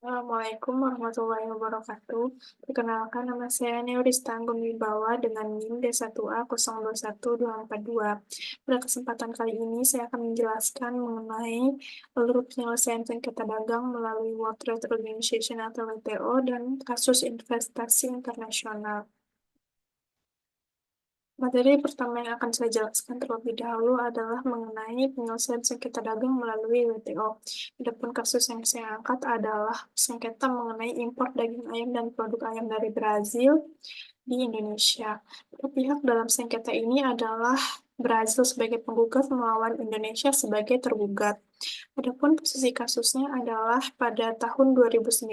Assalamualaikum warahmatullahi wabarakatuh. Perkenalkan, nama saya Neurista Anggun Wibawa dengan NIM D1A021242. Pada kesempatan kali ini, saya akan menjelaskan mengenai alur penyelesaian sengketa dagang melalui World Trade Organization atau WTO dan kasus investasi internasional. Materi pertama yang akan saya jelaskan terlebih dahulu adalah mengenai penyelesaian sengketa dagang melalui WTO. Adapun kasus yang saya angkat adalah sengketa mengenai impor daging ayam dan produk ayam dari Brazil di Indonesia. Pihak dalam sengketa ini adalah Brazil sebagai penggugat melawan Indonesia sebagai tergugat. Adapun posisi kasusnya adalah pada tahun 2009,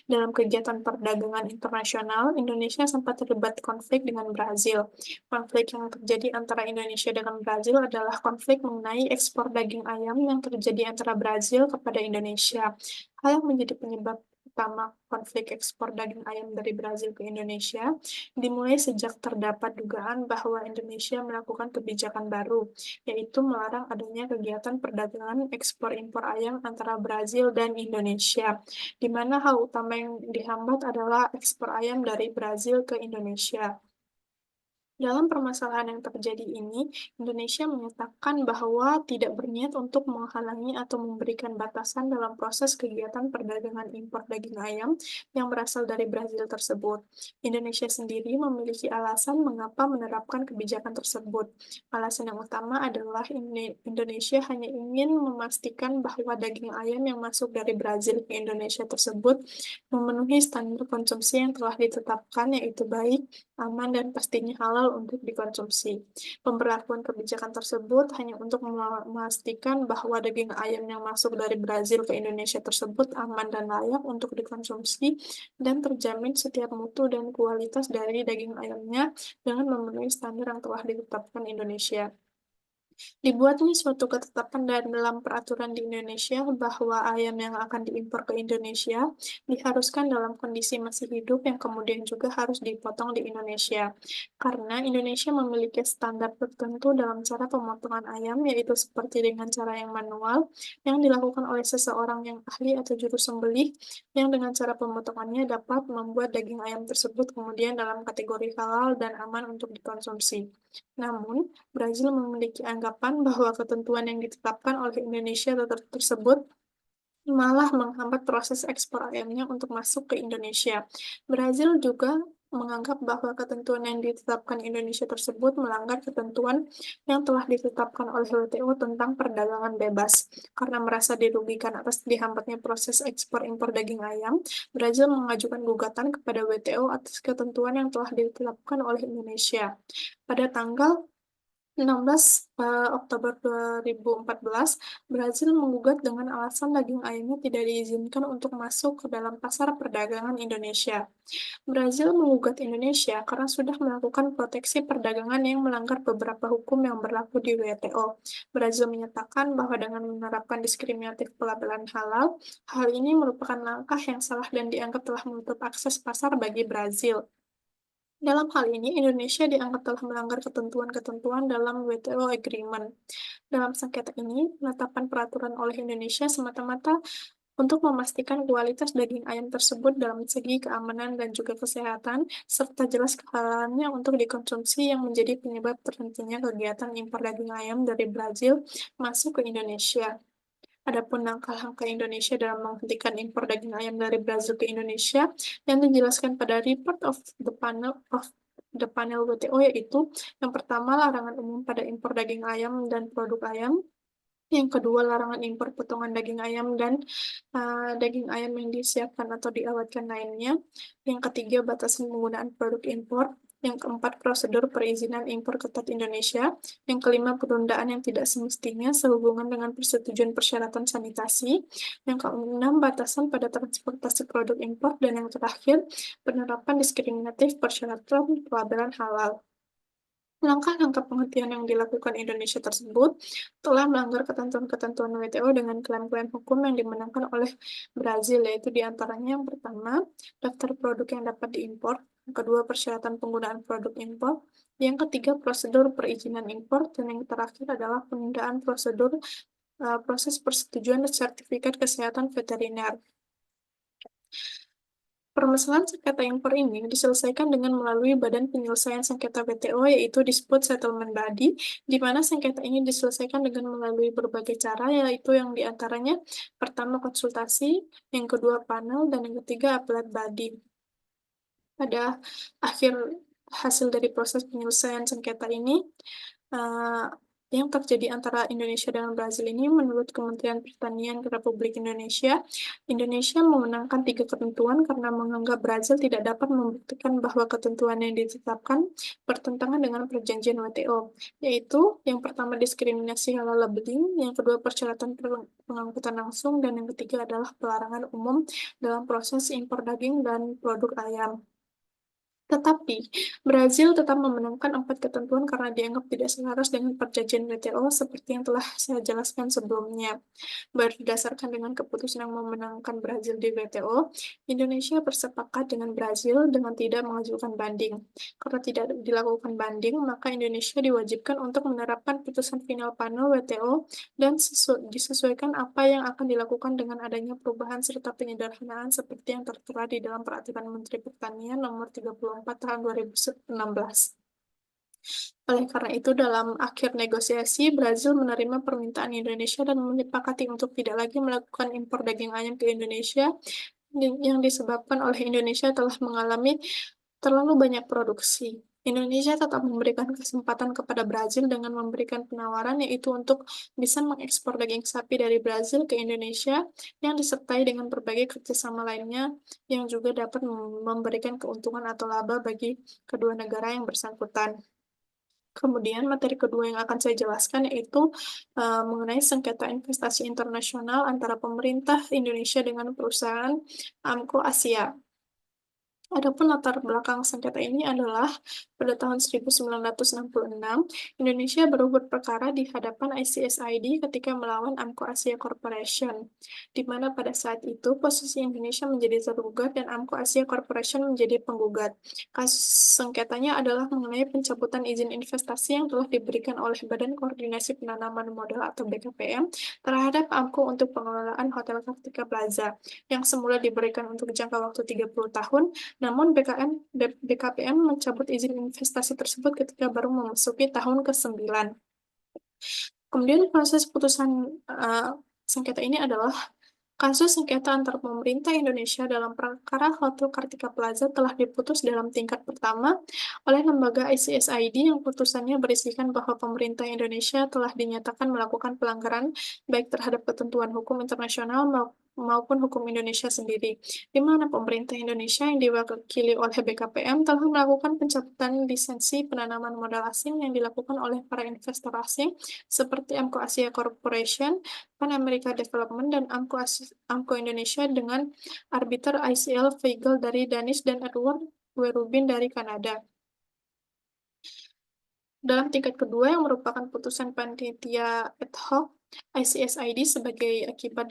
dalam kegiatan perdagangan internasional, Indonesia sempat terlibat konflik dengan Brazil. Konflik yang terjadi antara Indonesia dengan Brazil adalah konflik mengenai ekspor daging ayam yang terjadi antara Brazil kepada Indonesia. Hal yang menjadi penyebab utama konflik ekspor daging ayam dari Brazil ke Indonesia dimulai sejak terdapat dugaan bahwa Indonesia melakukan kebijakan baru, yaitu melarang adanya kegiatan perdagangan ekspor-impor ayam antara Brazil dan Indonesia, di mana hal utama yang dihambat adalah ekspor ayam dari Brazil ke Indonesia. Dalam permasalahan yang terjadi ini, Indonesia menyatakan bahwa tidak berniat untuk menghalangi atau memberikan batasan dalam proses kegiatan perdagangan impor daging ayam yang berasal dari Brazil tersebut. Indonesia sendiri memiliki alasan mengapa menerapkan kebijakan tersebut. Alasan yang utama adalah Indonesia hanya ingin memastikan bahwa daging ayam yang masuk dari Brazil ke Indonesia tersebut memenuhi standar konsumsi yang telah ditetapkan, yaitu baik, aman, dan pastinya halal untuk dikonsumsi. Pemberlakuan kebijakan tersebut hanya untuk memastikan bahwa daging ayam yang masuk dari Brazil ke Indonesia tersebut aman dan layak untuk dikonsumsi dan terjamin setiap mutu dan kualitas dari daging ayamnya dengan memenuhi standar yang telah ditetapkan Indonesia. Dibuatnya suatu ketetapan dalam peraturan di Indonesia bahwa ayam yang akan diimpor ke Indonesia diharuskan dalam kondisi masih hidup yang kemudian juga harus dipotong di Indonesia. Karena Indonesia memiliki standar tertentu dalam cara pemotongan ayam, yaitu seperti dengan cara yang manual, yang dilakukan oleh seseorang yang ahli atau juru sembelih, yang dengan cara pemotongannya dapat membuat daging ayam tersebut kemudian dalam kategori halal dan aman untuk dikonsumsi. Namun, Brazil memiliki anggapan bahwa ketentuan yang ditetapkan oleh Indonesia tersebut malah menghambat proses ekspor ayamnya untuk masuk ke Indonesia. Brazil juga menganggap bahwa ketentuan yang ditetapkan Indonesia tersebut melanggar ketentuan yang telah ditetapkan oleh WTO tentang perdagangan bebas. Karena merasa dirugikan atas dihambatnya proses ekspor impor daging ayam, Brazil mengajukan gugatan kepada WTO atas ketentuan yang telah ditetapkan oleh Indonesia. Pada tanggal 16 Oktober 2014, Brazil menggugat dengan alasan daging ayamnya tidak diizinkan untuk masuk ke dalam pasar perdagangan Indonesia. Brazil menggugat Indonesia karena sudah melakukan proteksi perdagangan yang melanggar beberapa hukum yang berlaku di WTO. Brazil menyatakan bahwa dengan menerapkan diskriminatif pelabelan halal, hal ini merupakan langkah yang salah dan dianggap telah menutup akses pasar bagi Brazil. Dalam hal ini, Indonesia dianggap telah melanggar ketentuan-ketentuan dalam WTO Agreement. Dalam sengketa ini, penetapan peraturan oleh Indonesia semata-mata untuk memastikan kualitas daging ayam tersebut dalam segi keamanan dan juga kesehatan, serta jelas kehalalannya untuk dikonsumsi yang menjadi penyebab terhentinya kegiatan impor daging ayam dari Brazil masuk ke Indonesia. Adapun langkah-langkah Indonesia dalam menghentikan impor daging ayam dari Brazil ke Indonesia yang dijelaskan pada report of the panel WTO, yaitu yang pertama larangan umum pada impor daging ayam dan produk ayam, yang kedua larangan impor potongan daging ayam dan daging ayam yang disiapkan atau diawetkan lainnya, yang ketiga batasan penggunaan produk impor, yang keempat, prosedur perizinan impor ketat Indonesia. Yang kelima, penundaan yang tidak semestinya sehubungan dengan persetujuan persyaratan sanitasi. Yang keenam, batasan pada transportasi produk impor. Dan yang terakhir, penerapan diskriminatif persyaratan pelabelan halal. Langkah-langkah penghentian yang dilakukan Indonesia tersebut telah melanggar ketentuan-ketentuan WTO dengan klaim-klaim hukum yang dimenangkan oleh Brazil, yaitu diantaranya yang pertama, daftar produk yang dapat diimpor, yang kedua, persyaratan penggunaan produk impor, yang ketiga, prosedur perizinan impor, dan yang terakhir adalah penundaan proses persetujuan sertifikat kesehatan veteriner. Permasalahan sengketa impor ini diselesaikan dengan melalui Badan Penyelesaian Sengketa WTO, yaitu Dispute Settlement Body, di mana sengketa ini diselesaikan dengan melalui berbagai cara, yaitu yang diantaranya pertama konsultasi, yang kedua panel, dan yang ketiga appellate body. Pada akhir hasil dari proses penyelesaian sengketa ini, eee, yang terjadi antara Indonesia dan Brazil ini menurut Kementerian Pertanian Republik Indonesia, Indonesia memenangkan 3 ketentuan karena menganggap Brazil tidak dapat membuktikan bahwa ketentuan yang ditetapkan bertentangan dengan perjanjian WTO, yaitu yang pertama diskriminasi halal labeling, yang kedua persyaratan pengangkutan langsung, dan yang ketiga adalah pelarangan umum dalam proses impor daging dan produk ayam. Tetapi, Brazil tetap memenangkan 4 ketentuan karena dianggap tidak selaras dengan perjanjian WTO seperti yang telah saya jelaskan sebelumnya. Berdasarkan dengan keputusan yang memenangkan Brazil di WTO, Indonesia bersepakat dengan Brazil dengan tidak mengajukan banding. Karena tidak dilakukan banding, maka Indonesia diwajibkan untuk menerapkan putusan final panel WTO dan disesuaikan apa yang akan dilakukan dengan adanya perubahan serta penyederhanaan seperti yang tertera di dalam Peraturan Menteri Pertanian Nomor 34 Tahun 2016. Oleh karena itu, dalam akhir negosiasi, Brazil menerima permintaan Indonesia dan menyepakati untuk tidak lagi melakukan impor daging ayam ke Indonesia yang disebabkan oleh Indonesia telah mengalami terlalu banyak produksi. Indonesia tetap memberikan kesempatan kepada Brazil dengan memberikan penawaran, yaitu untuk bisa mengekspor daging sapi dari Brazil ke Indonesia yang disertai dengan berbagai kerjasama lainnya yang juga dapat memberikan keuntungan atau laba bagi kedua negara yang bersangkutan. Kemudian materi kedua yang akan saya jelaskan yaitu, mengenai sengketa investasi internasional antara pemerintah Indonesia dengan perusahaan Amco Asia. Adapun latar belakang sengketa ini adalah pada tahun 1966, Indonesia baru berperkara di hadapan ICSID ketika melawan Amco Asia Corporation, di mana pada saat itu posisi Indonesia menjadi tergugat dan Amco Asia Corporation menjadi penggugat. Kasus sengketanya adalah mengenai pencabutan izin investasi yang telah diberikan oleh Badan Koordinasi Penanaman Modal atau BKPM terhadap Amco untuk pengelolaan Hotel Kartika Plaza, yang semula diberikan untuk jangka waktu 30 tahun, namun BKPM mencabut izin investasi tersebut ketika baru memasuki tahun ke-9. Kemudian proses putusan sengketa ini adalah kasus sengketa antar pemerintah Indonesia dalam perkara Hotel Kartika Plaza telah diputus dalam tingkat pertama oleh lembaga ICSID yang putusannya berisikan bahwa pemerintah Indonesia telah dinyatakan melakukan pelanggaran baik terhadap ketentuan hukum internasional maupun hukum Indonesia sendiri, di mana pemerintah Indonesia yang diwakili oleh BKPM telah melakukan pencabutan lisensi penanaman modal asing yang dilakukan oleh para investor asing seperti Amco Asia Corporation, Pan America Development, dan Amco Indonesia dengan arbiter ICL Weigel dari Danish dan Edward W. Rubin dari Kanada. Dalam tingkat kedua yang merupakan putusan panitia ad hoc ICSID sebagai akibat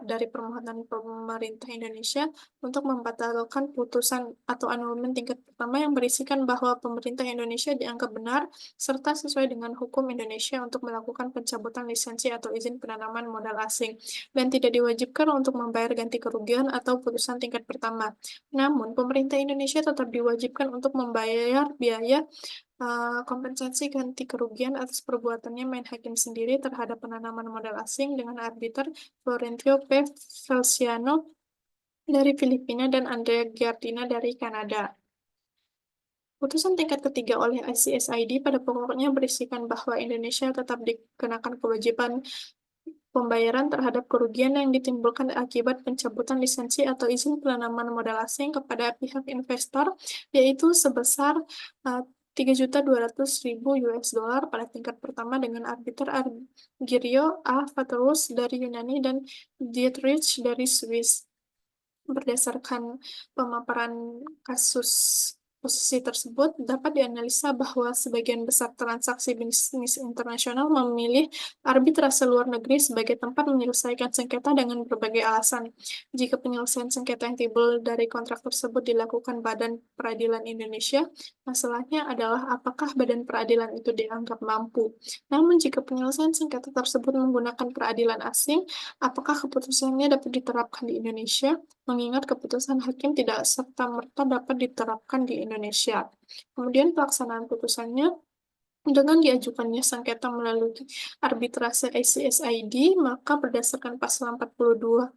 dari permohonan pemerintah Indonesia untuk membatalkan putusan atau annulment tingkat pertama yang berisikan bahwa pemerintah Indonesia dianggap benar serta sesuai dengan hukum Indonesia untuk melakukan pencabutan lisensi atau izin penanaman modal asing dan tidak diwajibkan untuk membayar ganti kerugian atau putusan tingkat pertama. Namun, pemerintah Indonesia tetap diwajibkan untuk membayar biaya kompensasi ganti kerugian atas perbuatannya main hakim sendiri terhadap penanaman modal asing dengan arbiter Florentino P. Feliciano dari Filipina dan Andrea Giardina dari Kanada. Putusan tingkat ketiga oleh ICSID pada pokoknya berisikan bahwa Indonesia tetap dikenakan kewajiban pembayaran terhadap kerugian yang ditimbulkan akibat pencabutan lisensi atau izin penanaman modal asing kepada pihak investor, yaitu sebesar 3.200.000 US dollar pada tingkat pertama dengan arbiter Argyrio A. Vaterus dari Yunani dan Dietrich dari Swiss. Berdasarkan pemaparan kasus posisi tersebut dapat dianalisa bahwa sebagian besar transaksi bisnis internasional memilih arbitrase luar negeri sebagai tempat menyelesaikan sengketa dengan berbagai alasan. Jika penyelesaian sengketa yang timbul dari kontrak tersebut dilakukan Badan Peradilan Indonesia, masalahnya adalah apakah Badan Peradilan itu dianggap mampu. Namun jika penyelesaian sengketa tersebut menggunakan peradilan asing, apakah keputusannya dapat diterapkan di Indonesia? Mengingat keputusan hakim tidak serta-merta dapat diterapkan di Indonesia. Kemudian pelaksanaan putusannya dengan diajukannya sengketa melalui arbitrase ICSID, maka berdasarkan pasal 42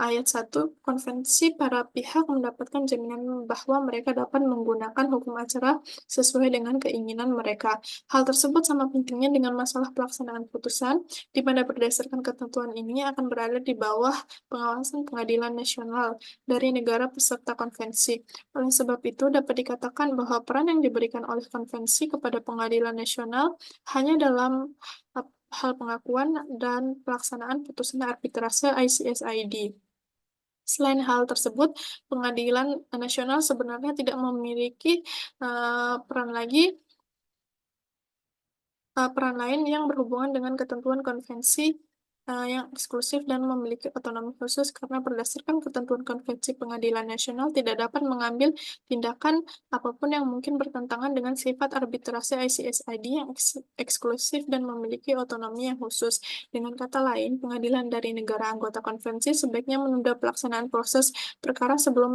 ayat 1, konvensi para pihak mendapatkan jaminan bahwa mereka dapat menggunakan hukum acara sesuai dengan keinginan mereka. Hal tersebut sama pentingnya dengan masalah pelaksanaan putusan, di mana berdasarkan ketentuan ini akan berada di bawah pengawasan pengadilan nasional dari negara peserta konvensi. Oleh sebab itu, dapat dikatakan bahwa peran yang diberikan oleh konvensi kepada pengadilan nasional hanya dalam hal pengakuan dan pelaksanaan putusan arbitrase ICSID. Selain hal tersebut, pengadilan nasional sebenarnya tidak memiliki peran lain yang berhubungan dengan ketentuan konvensi yang eksklusif dan memiliki otonomi khusus karena berdasarkan ketentuan konvensi pengadilan nasional tidak dapat mengambil tindakan apapun yang mungkin bertentangan dengan sifat arbitrase ICSID yang eksklusif dan memiliki otonomi yang khusus. Dengan kata lain, pengadilan dari negara anggota konvensi sebaiknya menunda pelaksanaan proses perkara sebelum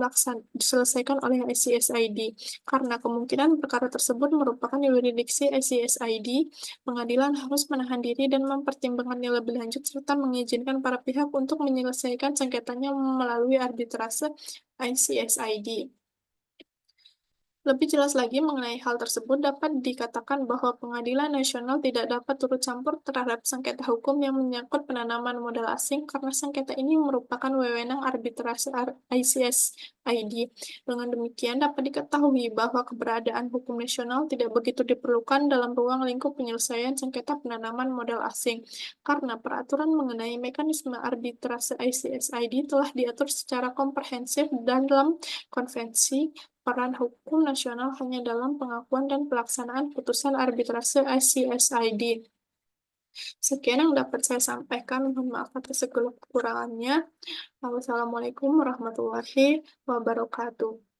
diselesaikan oleh ICSID. Karena kemungkinan perkara tersebut merupakan yurisdiksi ICSID, pengadilan harus menahan diri dan mempertimbangkannya lebih lanjut serta mengizinkan para pihak untuk menyelesaikan sengketanya melalui arbitrase ICSID. Lebih jelas lagi mengenai hal tersebut, dapat dikatakan bahwa pengadilan nasional tidak dapat turut campur terhadap sengketa hukum yang menyangkut penanaman modal asing karena sengketa ini merupakan wewenang arbitrase ICSID. Dengan demikian, dapat diketahui bahwa keberadaan hukum nasional tidak begitu diperlukan dalam ruang lingkup penyelesaian sengketa penanaman modal asing, karena peraturan mengenai mekanisme arbitrase ICSID telah diatur secara komprehensif dan dalam konvensi. Peran hukum nasional hanya dalam pengakuan dan pelaksanaan putusan arbitrase ICSID. Sekian yang dapat saya sampaikan. Mohon maaf atas segala kekurangannya. Wassalamualaikum warahmatullahi wabarakatuh.